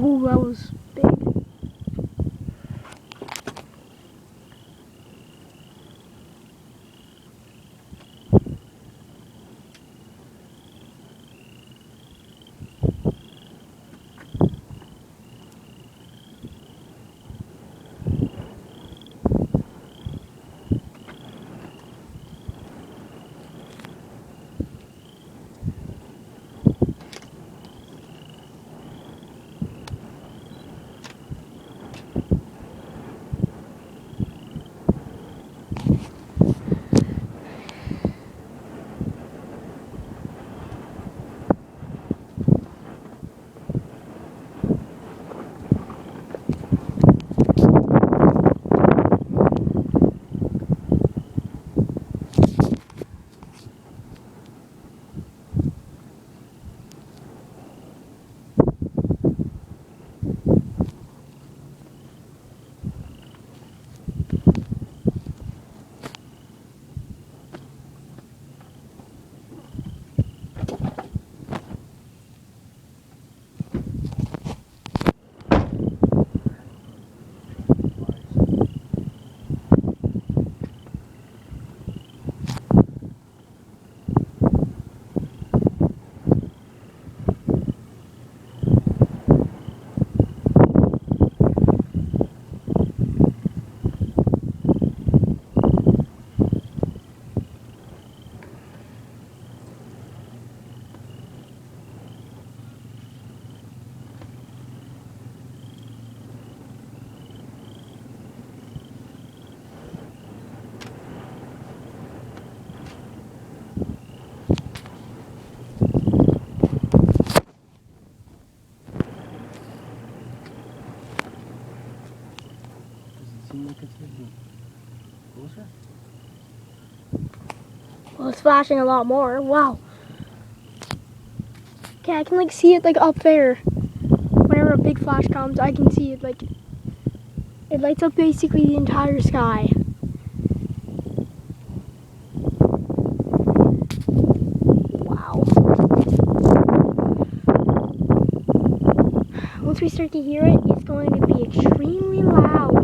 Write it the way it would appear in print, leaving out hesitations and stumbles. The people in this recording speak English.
Ooh, that was big. Seem like it's getting closer? Well, it's flashing a lot more. Wow. Okay, I can like see it like up there. Whenever a big flash comes, I can see it like it lights up basically the entire sky. Wow. Once we start to hear it, it's going to be extremely loud.